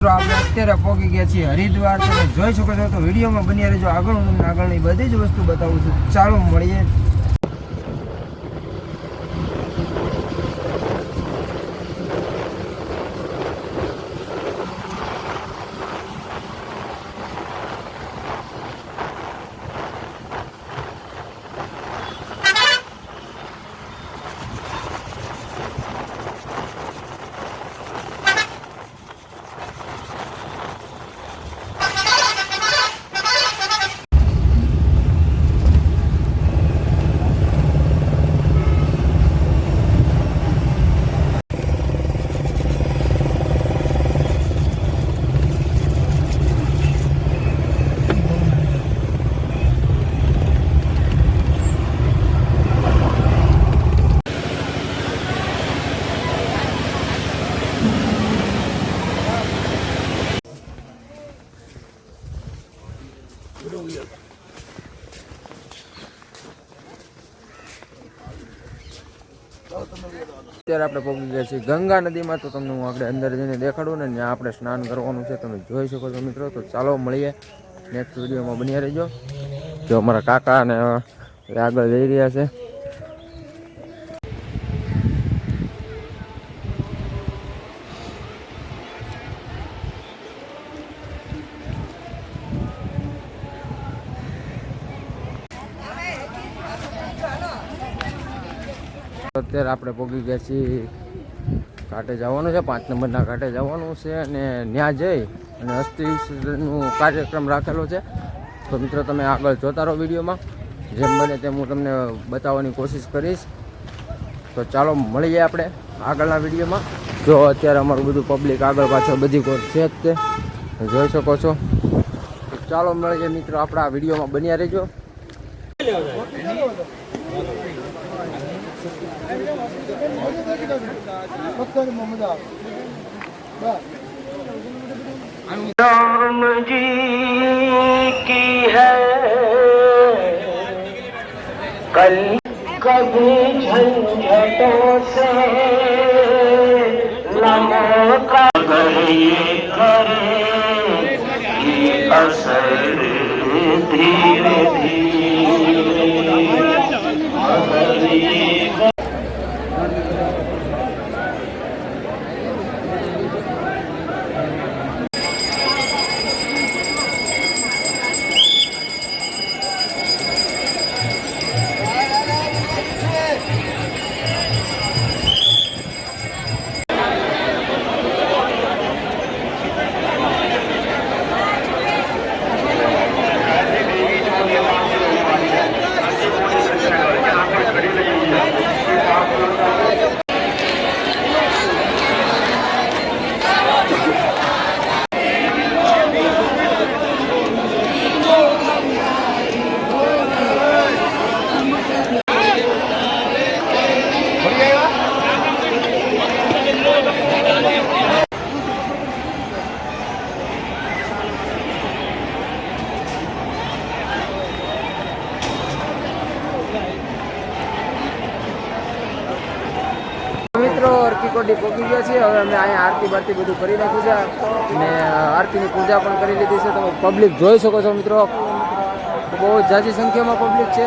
આપણે અત્યારે પહોંચી ગયા છીએ હરિદ્વાર. તમે જોઈ શકો છો તો વિડીયોમાં બન્યા રહેજો. આગળની બધી જ વસ્તુ બતાવું છું. ચાલો મળીએ. અત્યારે આપણે પહોંચી ગયા છીએ ગંગા નદીમાં. તો તમને હું આગળ અંદર જઈને દેખાડું ને ત્યાં આપણે સ્નાન કરવાનું છે. તમે જોઈ શકો છો મિત્રો. તો ચાલો મળીએ નેક્સ્ટ વિડીયોમાં બન્યા રહેજો. જો અમારા કાકા ને આગળ જઈ રહ્યા છે. અત્યારે આપણે પહોંચી ગયા છીએ ઘાટે જવાનું છે. 5 નંબરના ઘાટે જવાનું છે અને ત્યાં જઈ અને અસ્થિ વિસર્જનનું કાર્યક્રમ રાખેલો છે. તો મિત્રો તમે આગળ જોતા રહો વિડીયોમાં. જેમ બને તેમ હું તમને બતાવવાની કોશિશ કરીશ. તો ચાલો મળીએ આપણે આગળના વિડીયોમાં. જો અત્યારે અમારું બધું પબ્લિક આગળ પાછળ બધી કોર છે જ તે જોઈ શકો છો. તો ચાલો મળીએ મિત્રો આપણે આ વિડીયોમાં બન્યા રહેજો. राम जी की है कल कभी झंझटों से नमो का ये करे ये असर धीरे धीरे મિત્રો અરકીકોટી પહોંચી ગયા છીએ. હવે અમે અહીંયા આરતી બારતી બધું કરી નાખ્યું છે અને આરતીની પૂજા પણ કરી લીધી છે. તમે પબ્લિક જોઈ શકો છો મિત્રો. બહુ ઝાઝી સંખ્યામાં પબ્લિક છે.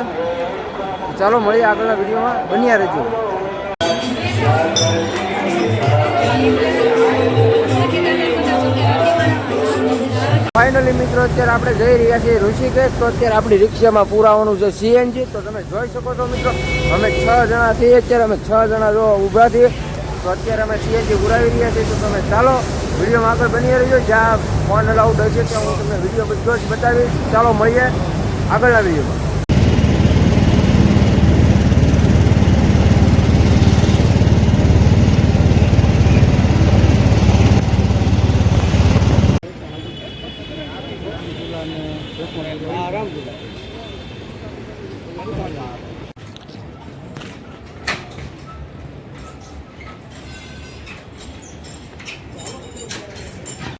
ચાલો મળીએ આગળના વિડીયોમાં બન્યા રહેજો. ફાઇનલી મિત્રો અત્યારે આપણે જઈ રહ્યા છીએ ઋષિકેશ. તો અત્યારે આપણી રિક્ષામાં પુરાવાનું છે સીએનજી. તો તમે જોઈ શકો છો મિત્રો અમે 6 જણા છીએ. અત્યારે અમે 6 જણા જો ઊભા છીએ. તો અત્યારે અમે સીએનજી પુરાવી રહ્યા છીએ. તો તમે ચાલો વિડીયોમાં આગળ બની રહેજો. જ્યાં ફોન અલાઉડ હોય છે ત્યાં હું તમને વિડીયો બધો જ બતાવીશ. ચાલો મળીએ આગળના વિડીયોમાં.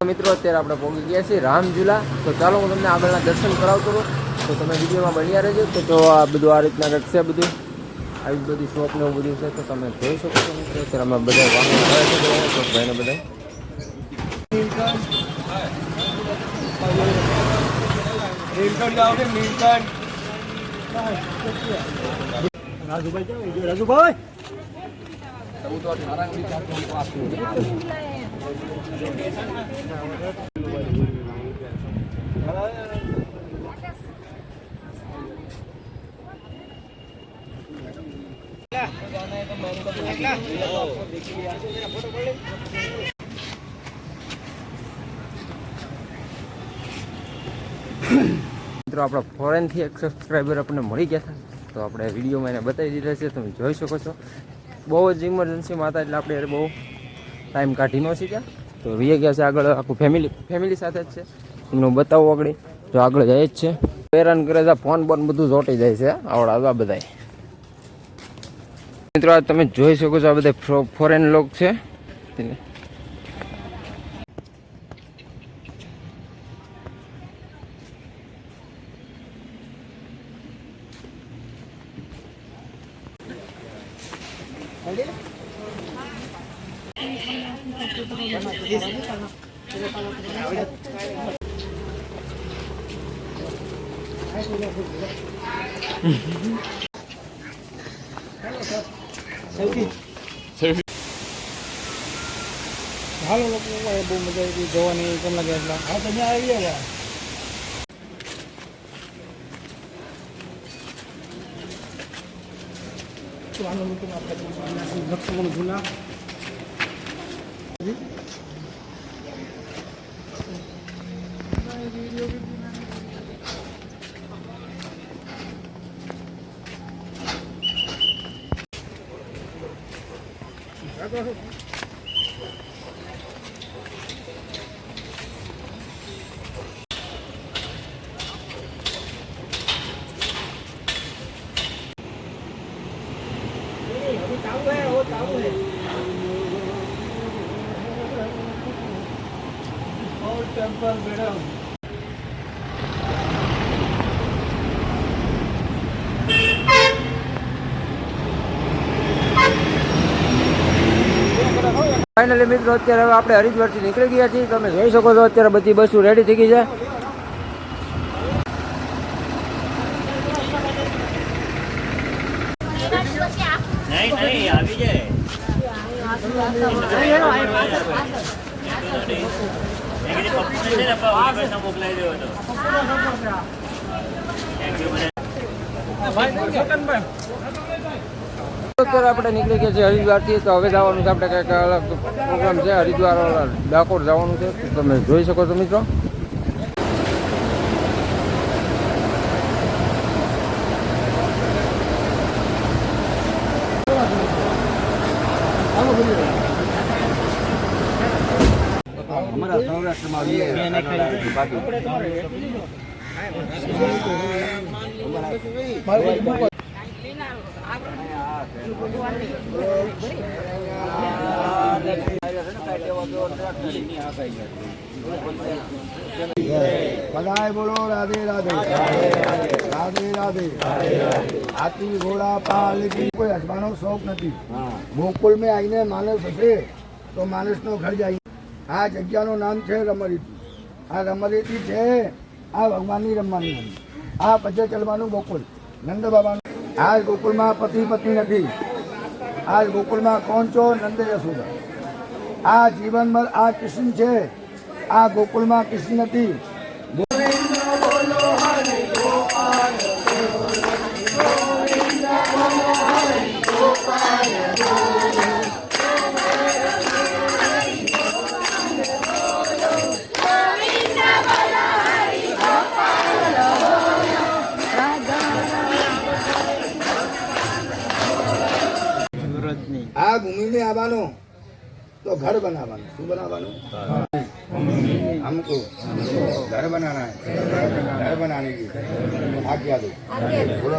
મિત્રો અત્યારે આપણે પહોંચી ગયા છીએ રામઝુલા. તો ચાલો હું તમને આગળના દર્શન કરાવતો રહું. તો તમે વિડીયોમાં બન્યા રહેજો. તો જો આ બધું આ રીતના કંઈક છે. બધું આવી બધી શોપ ને એવું બધું છે. તો તમે જોઈ શકો છો મિત્રો. અત્યારે અમે બધા વાહનો આવે છે ભાઈને બધા રાજુભાઈ મિત્રો આપણા ફોરેનથી એક સબસ્ક્રાઈબર આપણને મળી ગયા હતા, તો આપણે વિડીયોમાં એને બતાવી દીધા છે, તમે જોઈ શકો છો. બહુ જ ઇમરજન્સીમાં હતા એટલે આપણે બહુ ટાઈમ કાઢી ન શક્યા, તો વીએ ગયા છે આગળ. આખું ફેમિલી સાથે જ છે, એમનું બતાવવું આગળ. જો આગળ જાય જ છે, હેરાન કરે છે, ફોન બોન બધું ચોંટી જાય છે આવડા બધાય. મિત્રો આ તમે જોઈ શકો છો, આ બધા ફોરેન લોક છે. હાલો લોકો બહુ મજા આવી જોવાની. કેમ લાગે? હા તમે આવી ગયા. જૂના टेम्पल मैडम ફાઇનલી મિત્રો અત્યારે હવે આપણે હરિદ્વારથી નીકળી ગયા છીએ. તમે જોઈ શકો છો અત્યારે બધી બસો રેડી થઈ ગઈ છે. નહીં આવી જાય. મોકલાઈ દેવો તો અત્યારે આપણે નીકળી ગયા છીએ હરિદ્વારથી. તો હવે જવાનું છે આપણે કંઈક અલગ પ્રોગ્રામ છે, હરિદ્વાર ડાકોર જવાનું છે. તમે જોઈ શકો છો મિત્રો. અમારા સૌરાષ્ટ્રમાં બધાય બોલો રાધે રાધે રાધે રાધે. હાથી ઘોડા પાલકી કોઈ હસવાનો શોખ નથી. ગોકુળ મેં આવીને માણસ હશે તો માણસનો ઘર જાય. આ જગ્યાનું નામ છે રમરીતી. આ રમરીતી છે આ ભગવાનની રમવાની. આ પછી ચલવાનું ગોકુળ નંદ બાબાનું. આ ગોકુળમાં પતિ પત્ની નથી. આ ગોકુળમાં કોણ છો? નંદ યશોદા. આ જીવનભર આ કૃષ્ણ છે. આ ગોકુળમાં કૃષ્ણ નથી. આ ભૂમિ में આવવાનો तो घर बनावानो. શું બનાવવાનું? हमको घर बनाना है. घर बनाने की आज्ञा दो. बोलो.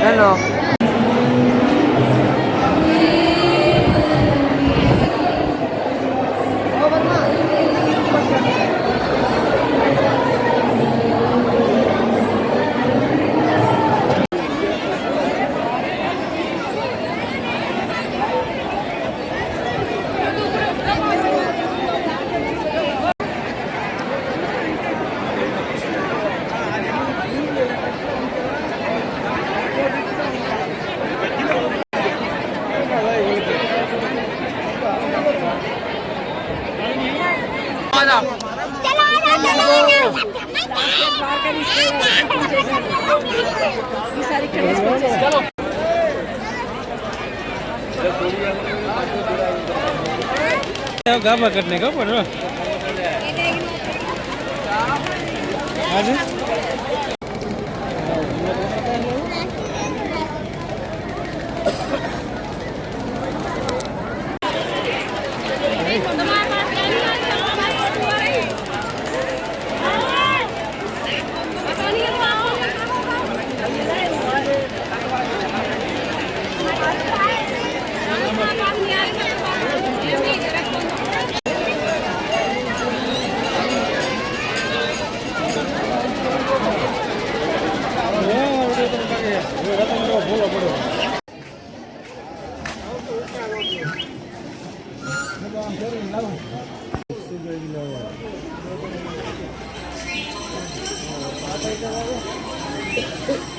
એનો गाबा करने का पड़ रहा Thank you.